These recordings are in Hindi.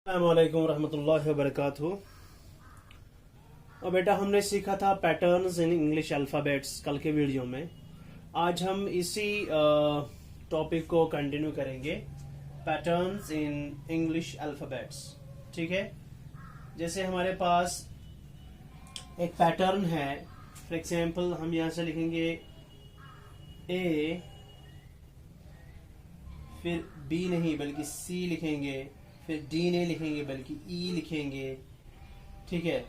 अस्सलामुअलैकुम रहमतुल्लाहि व बरकातुहू। और बेटा हमने सीखा था पैटर्न्स इन इंग्लिश अल्फ़ाबेट्स कल के वीडियो में। आज हम इसी टॉपिक को कंटिन्यू करेंगे, पैटर्न्स इन इंग्लिश अल्फ़ाबेट्स। ठीक है, जैसे हमारे पास एक पैटर्न है, फॉर एग्जांपल हम यहाँ से लिखेंगे ए, फिर बी नहीं बल्कि सी लिखेंगे, फिर डी नहीं लिखेंगे बल्कि ई लिखेंगे। ठीक है,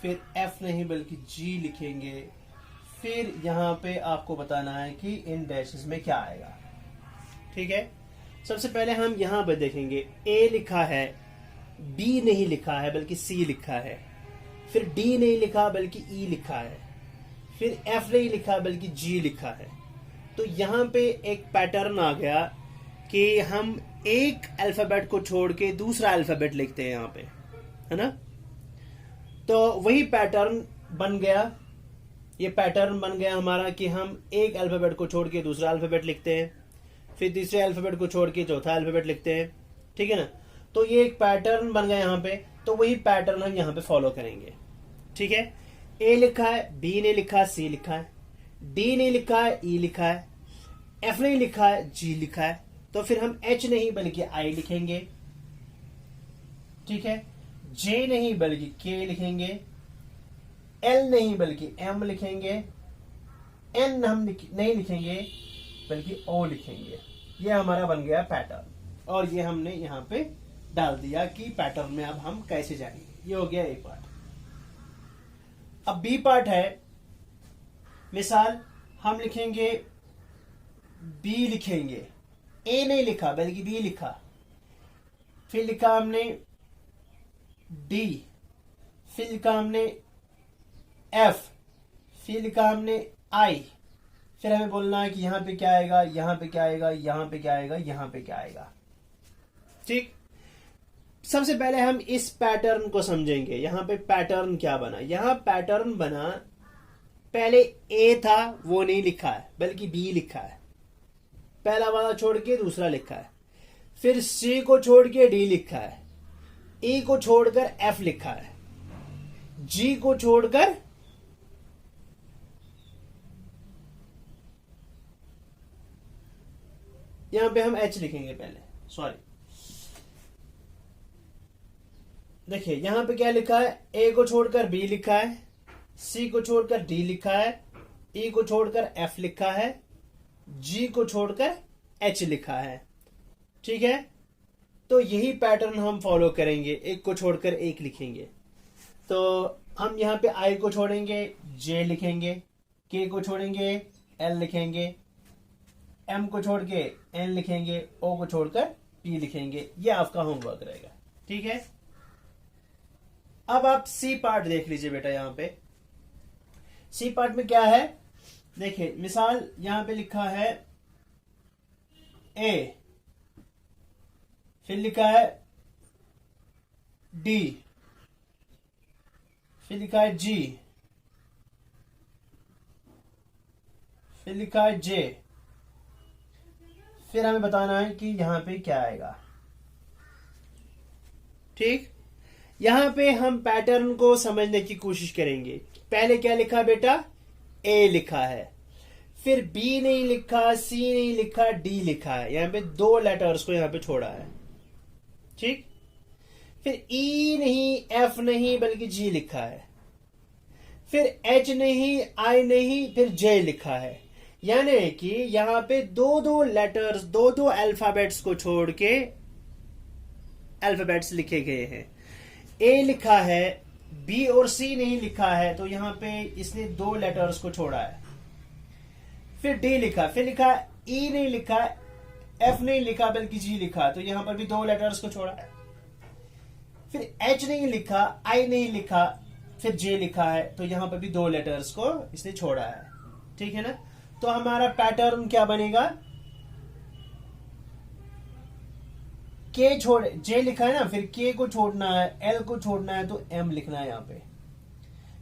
फिर एफ नहीं बल्कि जी लिखेंगे। फिर यहाँ पे आपको बताना है कि इन डैशेस में क्या आएगा। ठीक है, सबसे पहले हम यहाँ पे देखेंगे ए लिखा है, बी नहीं लिखा है बल्कि सी लिखा है, फिर डी नहीं लिखा बल्कि ई लिखा है, फिर एफ नहीं लिखा बल्कि जी लिखा है। तो यहाँ पे एक पैटर्न आ गया कि हम एक अल्फाबेट को छोड़ के दूसरा अल्फाबेट लिखते हैं यहाँ पे, है ना। तो वही पैटर्न बन गया, ये पैटर्न बन गया हमारा कि हम एक अल्फाबेट को छोड़ के दूसरा अल्फाबेट लिखते हैं, फिर तीसरे अल्फाबेट को छोड़ के चौथा अल्फाबेट लिखते हैं। ठीक है ना, तो ये एक पैटर्न बन गया यहाँ पे। तो वही पैटर्न हम यहाँ पे फॉलो करेंगे। ठीक है, ए लिखा है, बी नहीं लिखा, सी लिखा है, डी नहीं लिखा है, ई लिखा है, एफ नहीं लिखा है, जी लिखा है। तो फिर हम एच नहीं बल्कि आई लिखेंगे। ठीक है, जे नहीं बल्कि के लिखेंगे, एल नहीं बल्कि एम लिखेंगे, एन हम नहीं लिखेंगे बल्कि ओ लिखेंगे। ये हमारा बन गया पैटर्न, और ये हमने यहाँ पे डाल दिया कि पैटर्न में अब हम कैसे जाएंगे। ये हो गया एक पार्ट। अब बी पार्ट है, मिसाल हम लिखेंगे बी लिखेंगे, ए नहीं लिखा बल्कि बी लिखा, फिर लिखा हमने डी, फिर लिखा हमने एफ, फिर लिखा हमने आई। फिर हमें बोलना है कि यहां पे क्या आएगा, यहां पे क्या आएगा, यहां पे क्या आएगा, यहां पे क्या आएगा। ठीक, सबसे पहले हम इस पैटर्न को समझेंगे। यहां पे पैटर्न क्या बना, यहां पैटर्न बना, पहले ए था वो नहीं लिखा है बल्कि बी लिखा है, पहला वाला छोड़ के दूसरा लिखा है, फिर सी को छोड़ के डी लिखा है, ई को छोड़कर एफ लिखा है, जी को छोड़कर यहां पे हम एच लिखेंगे पहले, सॉरी। देखिए यहां पे क्या लिखा है, ए को छोड़कर बी लिखा है, सी को छोड़कर डी लिखा है, ई को छोड़कर एफ लिखा है, जी को छोड़कर एच लिखा है। ठीक है, तो यही पैटर्न हम फॉलो करेंगे, एक को छोड़कर एक लिखेंगे। तो हम यहाँ पे आई को छोड़ेंगे जे लिखेंगे, के को छोड़ेंगे एल लिखेंगे, एम को छोड़ के एन लिखेंगे, ओ को छोड़कर पी लिखेंगे। ये आपका होमवर्क रहेगा। ठीक है, अब आप सी पार्ट देख लीजिए बेटा। यहां पे सी पार्ट में क्या है, देखिए मिसाल यहां पे लिखा है ए, फिर लिखा है डी, फिर लिखा है जी, फिर लिखा है जे। फिर हमें बताना है कि यहां पे क्या आएगा। ठीक, यहां पे हम पैटर्न को समझने की कोशिश करेंगे। पहले क्या लिखा बेटा, ए लिखा है, फिर बी नहीं लिखा, सी नहीं लिखा, डी लिखा है, यहां पे दो लेटर्स को यहां पे छोड़ा है। ठीक, फिर ई नहीं, एफ नहीं बल्कि जी लिखा है, फिर एच नहीं, आई नहीं, फिर जे लिखा है। यानी कि यहां पे दो दो लेटर्स, दो दो अल्फाबेट्स को छोड़ के अल्फाबेट्स लिखे गए हैं। ए लिखा है, बी और सी नहीं लिखा है, तो यहां पे इसने दो लेटर्स को छोड़ा है। फिर डी लिखा, फिर लिखा ई नहीं लिखा, एफ नहीं लिखा बल्कि जी लिखा, तो यहां पर भी दो लेटर्स को छोड़ा है। फिर एच नहीं लिखा, आई नहीं लिखा, फिर जे लिखा है, तो यहां पर भी दो लेटर्स को इसने छोड़ा है। ठीक है ना, तो हमारा पैटर्न क्या बनेगा, के छोड़, जे लिखा है ना, फिर के को छोड़ना है, एल को छोड़ना है तो एम लिखना है यहां पे,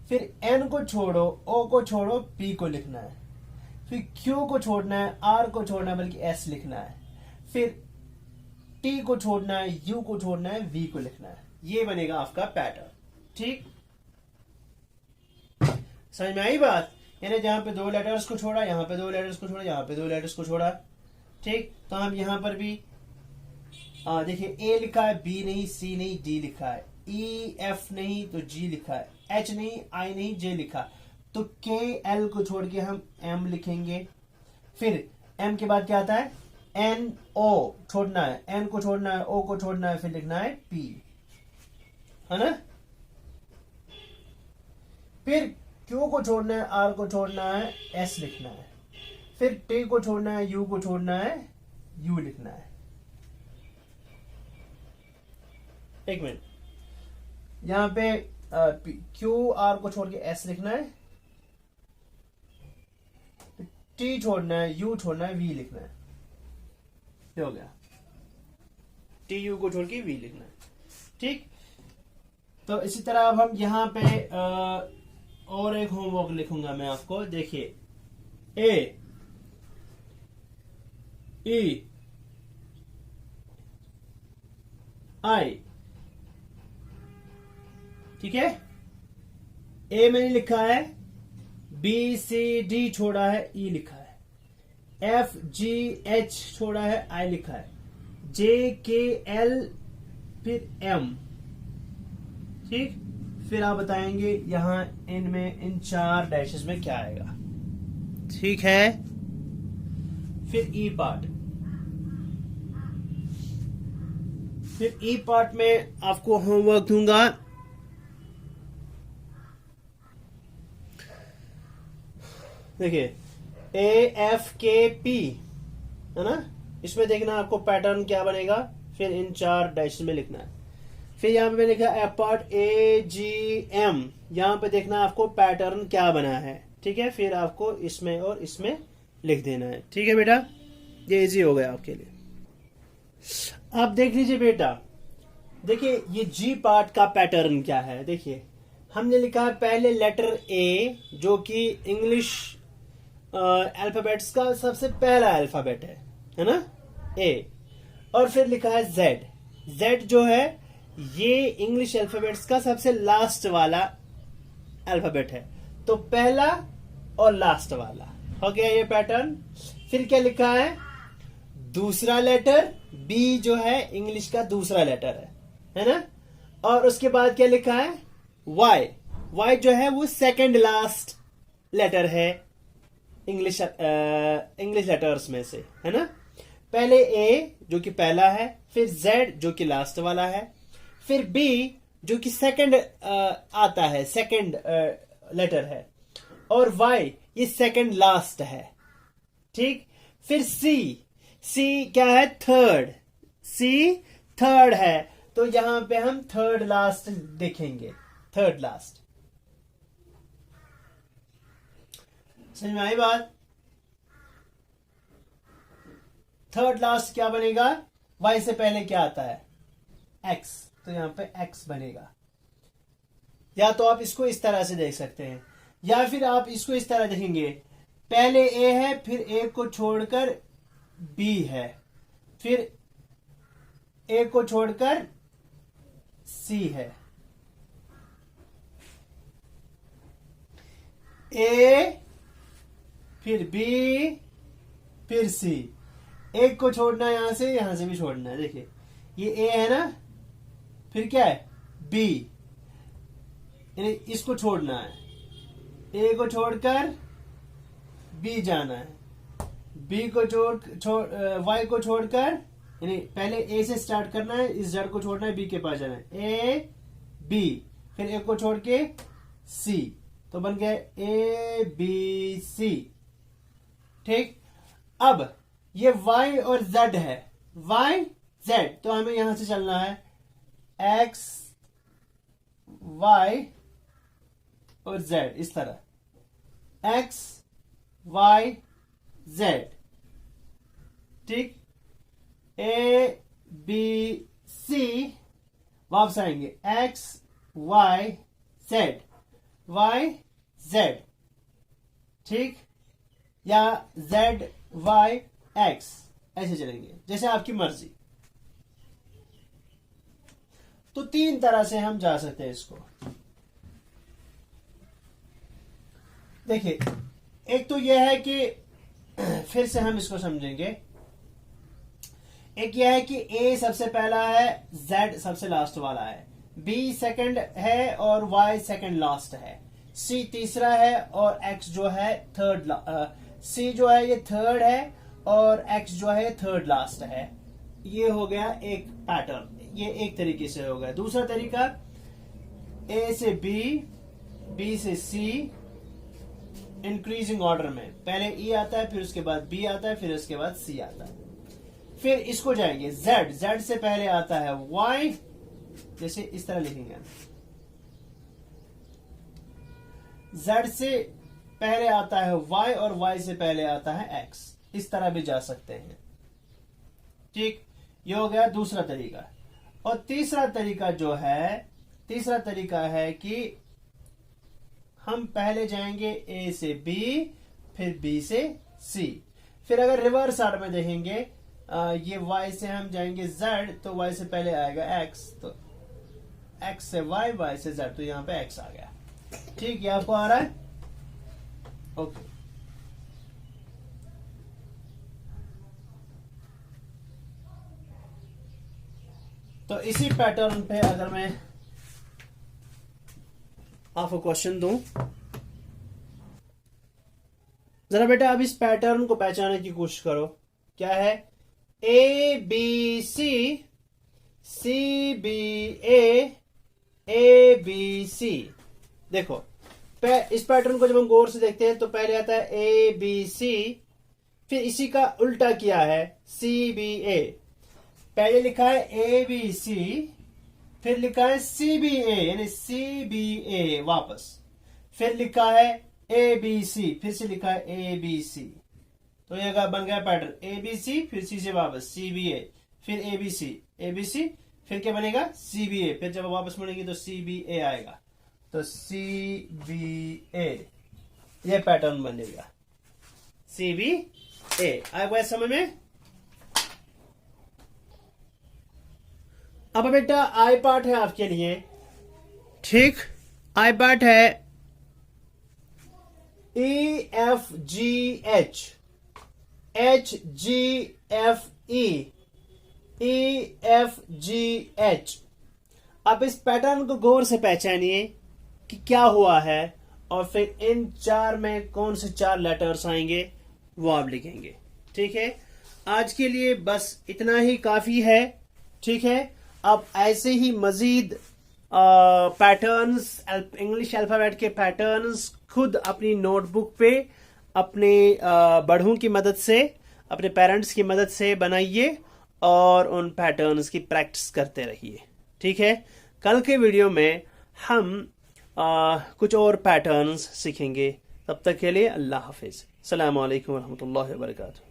फिर एन को छोड़ो, ओ को छोड़ो, पी को लिखना है, फिर क्यू को छोड़ना है, आर को छोड़ना है बल्कि एस लिखना है, फिर टी को छोड़ना है, यू को छोड़ना है, वी को लिखना है। ये बनेगा आपका पैटर्न। ठीक, समझ में आई बात? यानी जहां पे 2 लेटर्स को छोड़ा, यहां पे 2 लेटर्स को छोड़ा, यहां पे 2 लेटर्स को छोड़ा। ठीक, तो हम यहां पर भी देखिए ए लिखा है, बी नहीं, सी नहीं, डी लिखा है, ई एफ नहीं तो जी लिखा है, एच नहीं, आई नहीं, जे लिखा। तो के एल को छोड़ के हम एम लिखेंगे। फिर एम के बाद क्या आता है? एन ओ छोड़ना है, एन को छोड़ना है, ओ को छोड़ना है, फिर लिखना है पी, है ना। फिर क्यू को छोड़ना है, आर को छोड़ना है, एस लिखना है। फिर टी को छोड़ना है, यू को छोड़ना है, यू लिखना है। एक मिनट, यहां पे क्यू आर को छोड़ के एस लिखना है, टी छोड़ना है, यू छोड़ना है, वी लिखना है। ये हो गया, टी यू को छोड़ के वी लिखना है। ठीक, तो इसी तरह अब हम यहां पे और एक होमवर्क लिखूंगा मैं आपको। देखिए, ए ई आई, ठीक है। ए मैंने लिखा है, बी सी डी छोड़ा है, ई लिखा है, एफ जी एच छोड़ा है, आई लिखा है, जे के एल, फिर एम। ठीक, फिर आप बताएंगे यहां इनमें इन 4 डैशेस में क्या आएगा। ठीक है, फिर ई पार्ट। फिर ई पार्ट में आपको होमवर्क दूंगा। देखिए, ए एफ के पी, है ना। इसमें देखना आपको पैटर्न क्या बनेगा, फिर इन 4 डैश में लिखना है। फिर यहां पे मैंने लिखा F part A G M, यहां पे देखना आपको पैटर्न क्या बना है। ठीक है, फिर आपको इसमें और इसमें लिख देना है। ठीक है बेटा, ये इजी हो गया आपके लिए। आप देख लीजिए बेटा, देखिए ये जी पार्ट का पैटर्न क्या है। देखिए, हमने लिखा है पहले लेटर ए, जो कि इंग्लिश अल्फाबेट्स का सबसे पहला अल्फाबेट है ना, ए। और फिर लिखा है जेड। जेड जो है ये इंग्लिश अल्फाबेट्स का सबसे लास्ट वाला अल्फाबेट है। तो पहला और लास्ट वाला हो गया ये पैटर्न। फिर क्या लिखा है? दूसरा लेटर बी जो है इंग्लिश का दूसरा लेटर है ना। और उसके बाद क्या लिखा है? वाई। वाई जो है वो सेकंड लास्ट लेटर है इंग्लिश लेटर्स में से, है ना। पहले ए जो कि पहला है, फिर जेड जो कि लास्ट वाला है, फिर बी जो कि सेकंड आता है, सेकंड लेटर है, और वाई ये सेकंड लास्ट है। ठीक। फिर सी, सी क्या है? थर्ड। सी थर्ड है, तो यहां पे हम थर्ड लास्ट देखेंगे, थर्ड लास्ट। समझ में आई बात? थर्ड लास्ट क्या बनेगा? वाई से पहले क्या आता है? एक्स, तो यहां पे एक्स बनेगा। या तो आप इसको इस तरह से देख सकते हैं, या फिर आप इसको इस तरह देखेंगे, पहले ए है, फिर ए को छोड़कर बी है, फिर ए को छोड़कर सी है, ए फिर बी फिर सी। एक को छोड़ना है यहां से भी छोड़ना है। देखिए ये ए है ना, फिर क्या है? बी, यानी इसको छोड़ना है, ए को छोड़कर बी जाना है, बी को वाई को छोड़कर, यानी पहले ए से स्टार्ट करना है, इस जड़ को छोड़ना है, बी के पास जाना है, ए बी, फिर ए को छोड़ के सी, तो बन गया ए बी सी। ठीक। अब ये y और z है, y z, तो हमें यहां से चलना है x y और z, इस तरह x y z। ठीक। a b c, वापस आएंगे x y z, y z। ठीक। या z y x, ऐसे चलेंगे, जैसे आपकी मर्जी। तो 3 तरह से हम जा सकते हैं इसको। देखिए, एक तो यह है कि फिर से हम इसको समझेंगे। एक यह है कि ए सबसे पहला है, जेड सबसे लास्ट वाला है, बी सेकंड है और वाई सेकंड लास्ट है, सी तीसरा है और एक्स जो है थर्ड, सी जो है ये थर्ड है और एक्स जो है थर्ड लास्ट है। ये हो गया एक पैटर्न, ये एक तरीके से हो गया। दूसरा तरीका, ए से बी, बी से सी, इंक्रीजिंग ऑर्डर में, पहले ई आता है, फिर उसके बाद बी आता है, फिर उसके बाद सी आता है। फिर इसको जाएंगे जेड, जेड से पहले आता है वाई, जैसे इस तरह लिखेंगे, जेड से पहले आता है वाई और वाई से पहले आता है एक्स, इस तरह भी जा सकते हैं। ठीक, ये हो गया दूसरा तरीका। और तीसरा तरीका जो है, तीसरा तरीका है कि हम पहले जाएंगे ए से बी, फिर बी से सी, फिर अगर रिवर्स ऑर्डर में देखेंगे, ये y से हम जाएंगे z, तो y से पहले आएगा x, तो x से y, y से z, तो यहां पे x आ गया। ठीक, ये आपको आ रहा है? ओके। तो इसी पैटर्न पे अगर मैं आपको क्वेश्चन दूं, जरा बेटा अब इस पैटर्न को पहचानने की कोशिश करो। क्या है? A B C, C B A B C. देखो, इस पैटर्न को जब हम गौर से देखते हैं तो पहले आता है ए बी सी, फिर इसी का उल्टा किया है सी बी ए। पहले लिखा है ए बी सी, फिर लिखा है सी बी ए, यानी सी बी ए वापस, फिर लिखा है ए बी सी, फिर से लिखा है ए बी सी। तो ये बन गया पैटर्न, ए बी सी, फिर सी से वापस सी बी ए, फिर ए बी सी, फिर क्या बनेगा? सी बी ए, फिर जब वापस मुड़ेंगे तो सी बी ए आएगा, तो सी बी ए, ये पैटर्न बनेगा सी बी ए। आएगा समझ में? अब बेटा आई पार्ट है आपके लिए। ठीक, आई पार्ट है E F G H, H G F E, E F G H. अब इस पैटर्न को गौर से पहचानिए कि क्या हुआ है, और फिर इन 4 में कौन से 4 लेटर्स आएंगे वो आप लिखेंगे। ठीक है, आज के लिए बस इतना ही काफी है। ठीक है, अब ऐसे ही मजीद पैटर्न्स, इंग्लिश अल्फाबेट के पैटर्न्स खुद अपनी नोटबुक पे अपने बड़ों की मदद से, अपने पेरेंट्स की मदद से बनाइए और उन पैटर्न्स की प्रैक्टिस करते रहिए। ठीक है, कल के वीडियो में हम कुछ और पैटर्न्स सीखेंगे। तब तक के लिए अल्लाह हाफिज। अस्सलामु अलैकुम वरहमतुल्लाहि वबरकातुहू।